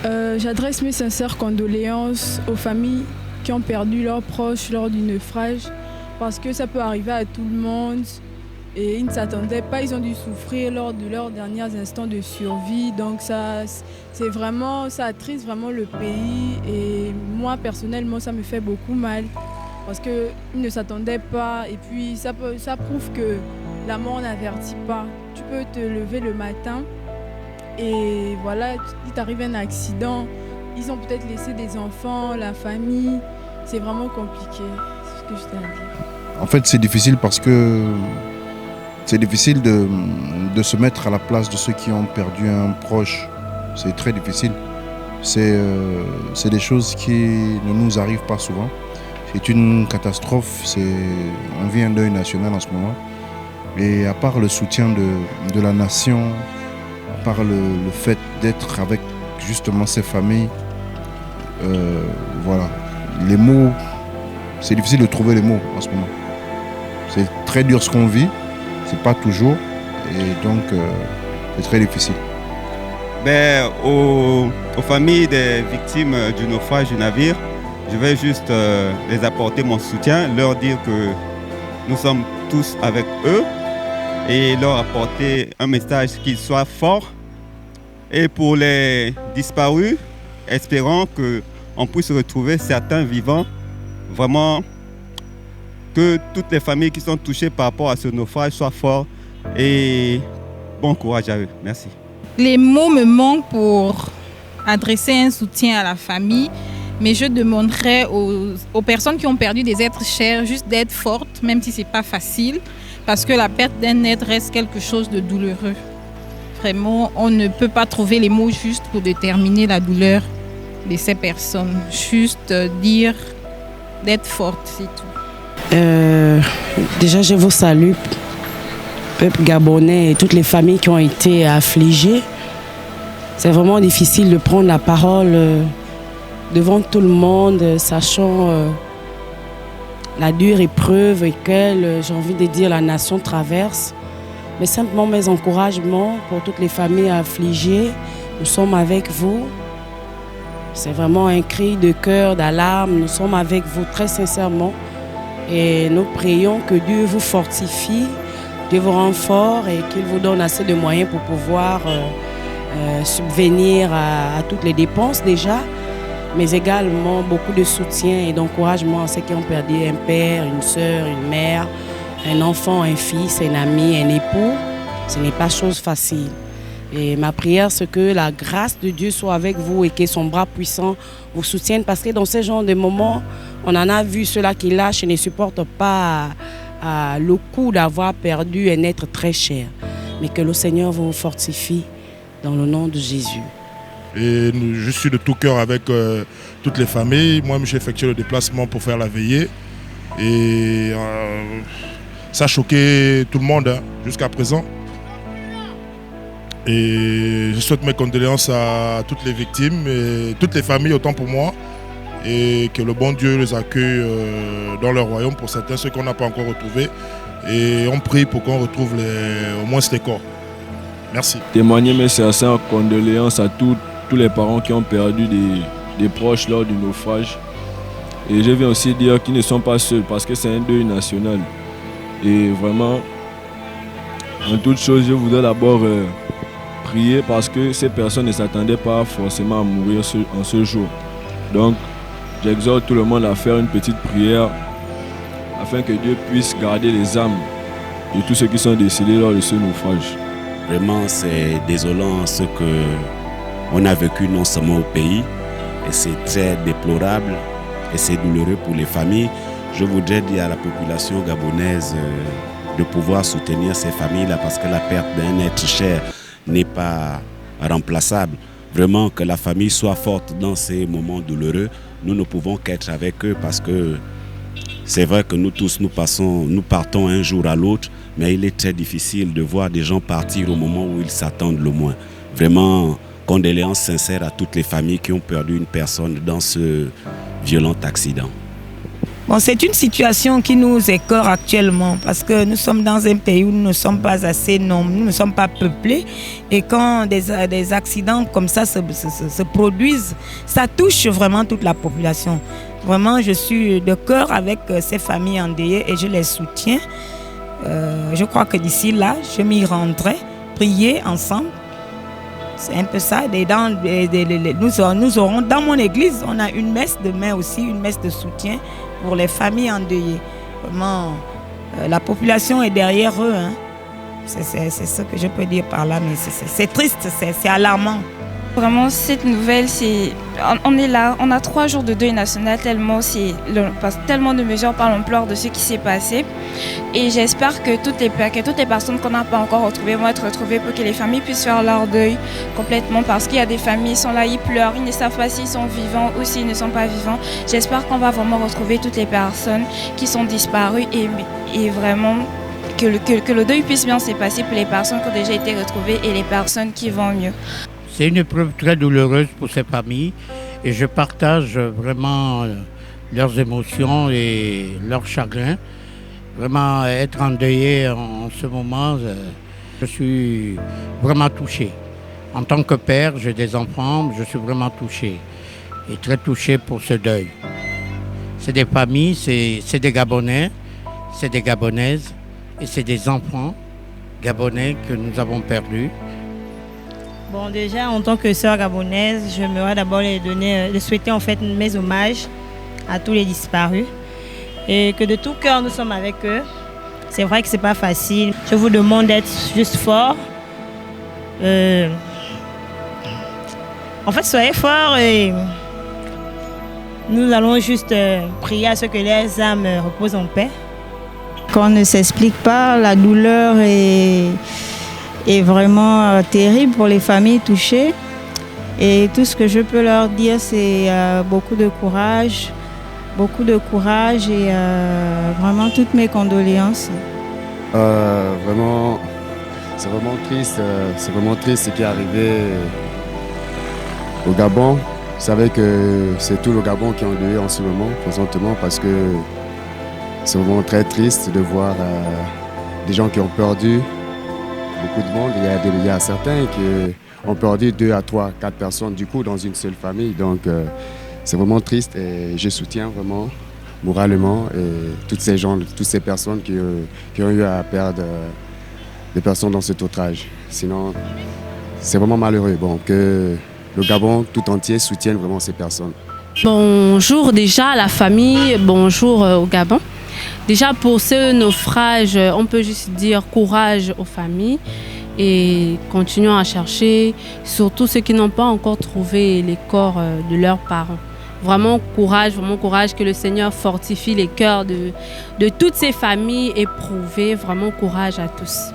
J'adresse mes sincères condoléances aux familles qui ont perdu leurs proches lors du naufrage parce que ça peut arriver à tout le monde et ils ne s'attendaient pas, ils ont dû souffrir lors de leurs derniers instants de survie. Donc ça attriste vraiment le pays et moi personnellement ça me fait beaucoup mal parce qu'ils ne s'attendaient pas et puis ça prouve que la mort n'avertit pas. Tu peux te lever le matin et voilà, il t'arrive un accident, ils ont peut-être laissé des enfants, la famille, c'est vraiment compliqué, c'est ce que je tiens à dire. En fait, c'est difficile parce que c'est difficile de se mettre à la place de ceux qui ont perdu un proche. C'est très difficile. C'est des choses qui ne nous arrivent pas souvent. C'est une catastrophe, on vit un deuil national en ce moment. Et à part le soutien de la nation, par le fait d'être avec justement ces familles, voilà. Les mots, c'est difficile de trouver les mots en ce moment. C'est très dur ce qu'on vit, c'est pas toujours, et donc c'est très difficile. Aux familles des victimes du naufrage du navire, je vais juste les apporter mon soutien, leur dire que nous sommes tous avec eux, et leur apporter un message qu'ils soient forts. Et pour les disparus, espérons qu'on puisse retrouver certains vivants. Vraiment, que toutes les familles qui sont touchées par rapport à ce naufrage soient forts et bon courage à eux. Merci. Les mots me manquent pour adresser un soutien à la famille, mais je demanderais aux personnes qui ont perdu des êtres chers juste d'être fortes, même si ce n'est pas facile. Parce que la perte d'un être reste quelque chose de douloureux. Vraiment, on ne peut pas trouver les mots justes pour déterminer la douleur de ces personnes. Juste dire d'être forte, c'est tout. Déjà, je vous salue, peuple gabonais et toutes les familles qui ont été affligées. C'est vraiment difficile de prendre la parole devant tout le monde, sachant la dure épreuve et j'ai envie de dire, la nation traverse. Mais simplement mes encouragements pour toutes les familles affligées. Nous sommes avec vous. C'est vraiment un cri de cœur, d'alarme. Nous sommes avec vous très sincèrement. Et nous prions que Dieu vous fortifie, Dieu vous rende fort et qu'il vous donne assez de moyens pour pouvoir subvenir à toutes les dépenses déjà, mais également beaucoup de soutien et d'encouragement à ceux qui ont perdu un père, une sœur, une mère, un enfant, un fils, un ami, un époux. Ce n'est pas chose facile. Et ma prière, c'est que la grâce de Dieu soit avec vous et que son bras puissant vous soutienne. Parce que dans ce genre de moments, on en a vu ceux-là qui lâchent et ne supportent pas le coup d'avoir perdu un être très cher. Mais que le Seigneur vous fortifie dans le nom de Jésus. Et je suis de tout cœur avec toutes les familles. Moi-même, j'ai effectué le déplacement pour faire la veillée. Et ça a choqué tout le monde jusqu'à présent. Et je souhaite mes condoléances à toutes les victimes et toutes les familles, autant pour moi. Et que le bon Dieu les accueille dans leur royaume pour certains, ceux qu'on n'a pas encore retrouvés. Et on prie pour qu'on retrouve au moins les corps. Merci. Témoigner mes sincères condoléances à tous les parents qui ont perdu des proches lors du naufrage. Et je viens aussi dire qu'ils ne sont pas seuls parce que c'est un deuil national. Et vraiment, en toute chose, je voudrais d'abord prier parce que ces personnes ne s'attendaient pas forcément à mourir en ce jour. Donc, j'exhorte tout le monde à faire une petite prière afin que Dieu puisse garder les âmes de tous ceux qui sont décédés lors de ce naufrage. Vraiment, c'est désolant ce qu'on a vécu non seulement au pays, et c'est très déplorable et c'est douloureux pour les familles. Je voudrais dire à la population gabonaise de pouvoir soutenir ces familles-là parce que la perte d'un être cher n'est pas remplaçable. Vraiment que la famille soit forte dans ces moments douloureux. Nous ne pouvons qu'être avec eux parce que c'est vrai que nous tous, nous partons un jour à l'autre, mais il est très difficile de voir des gens partir au moment où ils s'attendent le moins. Vraiment, condoléances sincères à toutes les familles qui ont perdu une personne dans ce violent accident. Bon, c'est une situation qui nous écœure actuellement parce que nous sommes dans un pays où nous ne sommes pas assez nombreux, nous ne sommes pas peuplés. Et quand des accidents comme ça se produisent, ça touche vraiment toute la population. Vraiment, je suis de cœur avec ces familles endeuillées et je les soutiens. Je crois que d'ici là, je m'y rendrai, prier ensemble. C'est un peu ça. Nous aurons dans mon église, on a une messe demain aussi, une messe de soutien pour les familles endeuillées. Vraiment, la population est derrière eux. Hein. C'est ce que je peux dire par là, mais c'est triste, c'est alarmant. Vraiment, cette nouvelle, on est là, on a 3 jours de deuil national, tellement de mesures par l'ampleur de ce qui s'est passé. Et j'espère que toutes les personnes qu'on n'a pas encore retrouvées vont être retrouvées pour que les familles puissent faire leur deuil complètement. Parce qu'il y a des familles qui sont là, ils pleurent, ils ne savent pas s'ils sont vivants ou s'ils ne sont pas vivants. J'espère qu'on va vraiment retrouver toutes les personnes qui sont disparues et vraiment que le deuil puisse bien se passer pour les personnes qui ont déjà été retrouvées et les personnes qui vont mieux. C'est une épreuve très douloureuse pour ces familles et je partage vraiment leurs émotions et leurs chagrins. Vraiment être endeuillé en ce moment, je suis vraiment touché. En tant que père, j'ai des enfants, je suis vraiment touché et très touché pour ce deuil. C'est des familles, c'est des Gabonais, c'est des Gabonaises et c'est des enfants gabonais que nous avons perdus. Bon, déjà, en tant que sœur gabonaise, j'aimerais d'abord les souhaiter en fait mes hommages à tous les disparus et que de tout cœur nous sommes avec eux. C'est vrai que c'est pas facile. Je vous demande d'être juste forts. En fait, soyez forts et nous allons juste prier à ce que les âmes reposent en paix. Qu'on ne s'explique pas, la douleur est vraiment terrible pour les familles touchées. Et tout ce que je peux leur dire, c'est beaucoup de courage et vraiment toutes mes condoléances. Vraiment, c'est vraiment triste ce qui est arrivé au Gabon. Vous savez que c'est tout le Gabon qui est endeuillé en ce moment, présentement, parce que c'est vraiment très triste de voir des gens qui ont perdu beaucoup de monde. Il y a certains qui ont perdu 2 à 3, 4 personnes du coup dans une seule famille. Donc c'est vraiment triste et je soutiens vraiment moralement et toutes ces personnes qui ont eu à perdre des personnes dans cet outrage. Sinon, c'est vraiment malheureux que le Gabon tout entier soutienne vraiment ces personnes. Bonjour déjà à la famille, bonjour au Gabon. Déjà pour ce naufrage, on peut juste dire courage aux familles et continuons à chercher, surtout ceux qui n'ont pas encore trouvé les corps de leurs parents. Vraiment courage, que le Seigneur fortifie les cœurs de toutes ces familles éprouvées. Vraiment courage à tous.